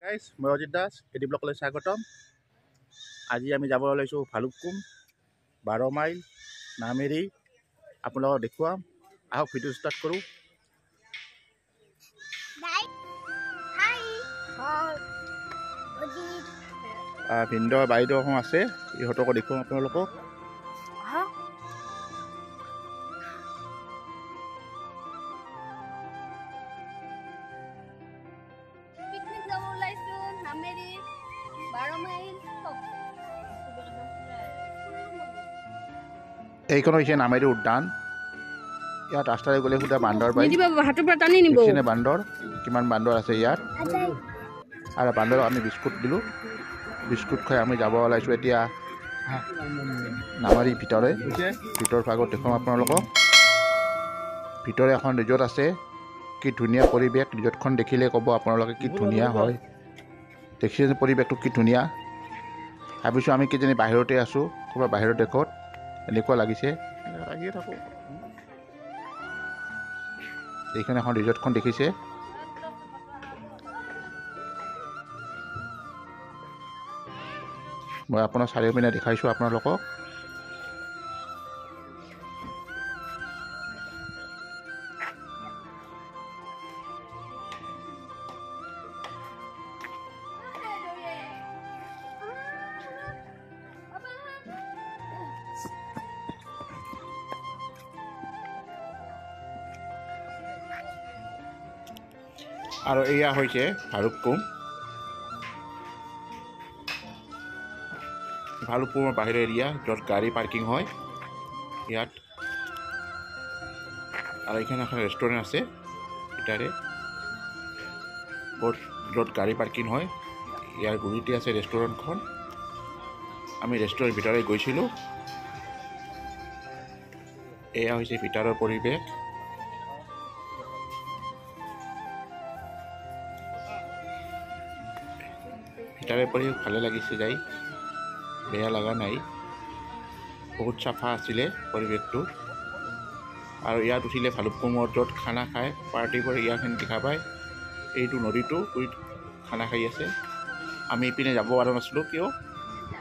Guys মই Ajit Das AD ব্লকলৈ স্বাগতম। আজি আমি যাব ওলাইছোঁ ভালুকপুং 12 মাইল নামেৰি। আপোনালোকক দেখুৱাম, আহক ভিডিঅ' ষ্টাৰ্ট কৰোঁ। ভিনদেউ বাইদেউ আছে, ইহঁতকো দেখুৱাম আপোনালোকক। এইখন হৈছে নামেৰি উদ্যান। ইয়াত ৰাস্তাৰে গ'লে সুধা বান্দৰ পাই, বান্দৰ কিমান বান্দৰ আছে ইয়াত। আৰু বান্দৰক আমি বিস্কুট দিলোঁ, বিস্কুট খাই আমি যাব ওলাইছোঁ এতিয়া নামেৰি ভিতৰ ভাগত দেখুৱাম আপোনালোকক। ভিতৰে এখন ৰিজৰ্ট আছে, কি ধুনীয়া পৰিৱেশ। ৰিজৰ্টখন দেখিলে ক'ব আপোনালোকে কি ধুনীয়া হয়। দেখিছে পৰিৱেশটো কি ধুনীয়া। ভাবিছোঁ আমি কিজানি বাহিৰতে আছোঁ, ক'ৰবাত বাহিৰৰ দেশত, এনেকুৱা লাগিছে। লাগিয়ে থাকোঁ। এইখন এখন ৰিজৰ্টখন দেখিছে। মই আপোনাৰ চাৰিওপিনে দেখাইছোঁ আপোনালোকক। আৰু এয়া হৈছে ভালুকপুং। ভালুকপুঙৰ বাহিৰৰ এৰিয়া, য'ত গাড়ী পাৰ্কিং হয় ইয়াত। আৰু এইখানে এখন ৰেষ্টুৰেণ্ট আছে ইটাৰে, য'ত গাড়ী পাৰ্কিং হয়। ইয়াৰ গুৰিতে আছে ৰেষ্টুৰেণ্টখন। আমি ৰেষ্টুৰেণ্ট ভিতৰে গৈছিলোঁ। এয়া হৈছে ভিতৰৰ পৰিৱেশ। ভিতৰে পৰি ভালে লাগিছে যাই, বেয়া লগা নাই। বহুত চাফা আছিলে পৰিৱেশটো। আৰু ইয়াত উঠিলে ভালুকপুঙত য'ত খানা খায়, পাৰ্টি কৰি ইয়াৰখিনি দেখা পায়। এইটো নদীটো খানা খাই আছে। আমি ইপিনে যাব পৰা নাছিলোঁ, কিয়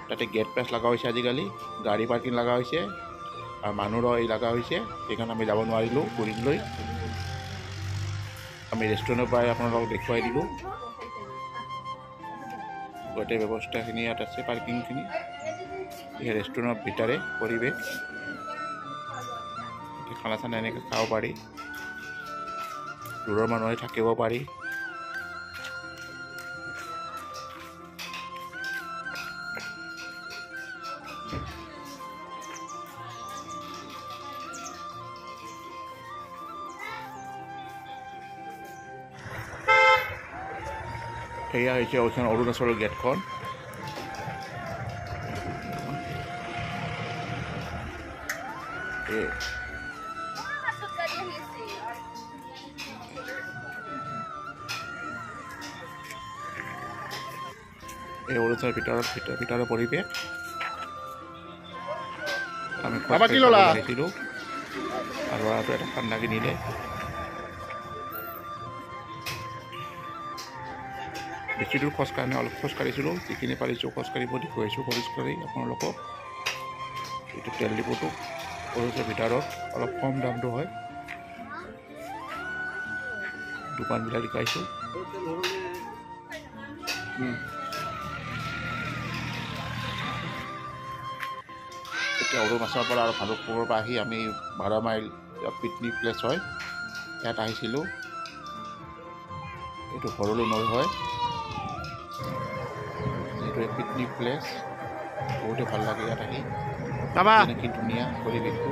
তাতে গেট পাছ লগা হৈছে। আজিকালি গাড়ী পাৰ্কিং লগা হৈছে আৰু মানুহৰো লগা হৈছে, সেইকাৰণে আমি যাব নোৱাৰিলোঁ ঘূৰিলৈ। আমি ৰেষ্টুৰেণ্টৰ পৰাই আপোনালোকক দেখুৱাই দিলোঁ। গোটেই ব্যৱস্থাখিনি ইয়াত আছে, পাৰ্কিংখিনি। এই ৰেষ্টুৰেণ্টৰ ভিতৰে পৰিৱেশ, খানা চানা এনেকৈ খাব পাৰি, দূৰৰ মানুহে থাকিব পাৰি। এয়া হৈছে অৰুণাচলৰ গেটখন। এই অৰুণাচলৰ ভিতৰৰ পৰিৱেশ। আমি আহিছিলোঁ আৰু ল'ৰাটো এটা ঠাণ্ডা কিনিলে। বেছি দূৰ খোজকাঢ়ি অলপ খোজকাঢ়িছিলোঁ, যিখিনি পাৰিছোঁ খোজকাঢ়িব দেখুৱাইছোঁ খোজকাঢ়ি আপোনালোকক। এইটো তেল ডিপুটো অৰুণাচলৰ ভিতৰত অলপ কম দামটো হয়। দোকানবিলাক দেখাইছোঁ। এতিয়া অৰুণাচলৰ পৰা আৰু ভালুকপুঙৰ পৰা আহি আমি 12 মাইল পিকনিক প্লেচ হয়, ইয়াত আহিছিলোঁ। এইটো ভৰলু নৈ হয়, এইটো পিকনিক প্লেচ। বহুতে ভাল লাগে ইয়াত আহি, কি ধুনীয়া পৰিৱেশটো।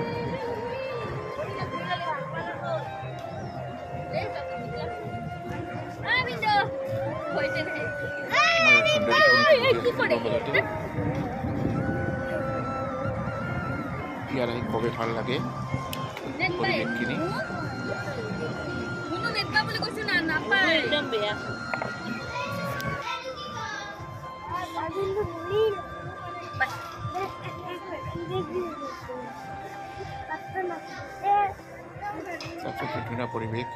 ইয়াত আহি খুবেই ভাল লাগে পৰিৱেশখিনি। ধুনীয়া পৰিৱেশ।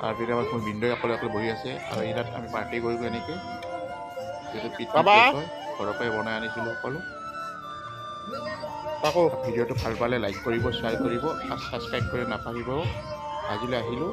তাৰপিছত আমাৰ মোৰ ভিনদেউ অকলে অকলে বহি আছে আৰু ইয়াত আমি পাৰ্টি কৰিলোঁ এনেকৈ যিহেতু পিকনিক হয় ঘৰৰ পৰাই বনাই আনিছিলোঁ সকলো। তাকো ভিডিঅ'টো ভাল পালে লাইক কৰিব, শ্বেয়াৰ কৰিব আৰু ছাবস্ক্ৰাইব কৰি নাপাহৰিব। আজিলৈ আহিলোঁ।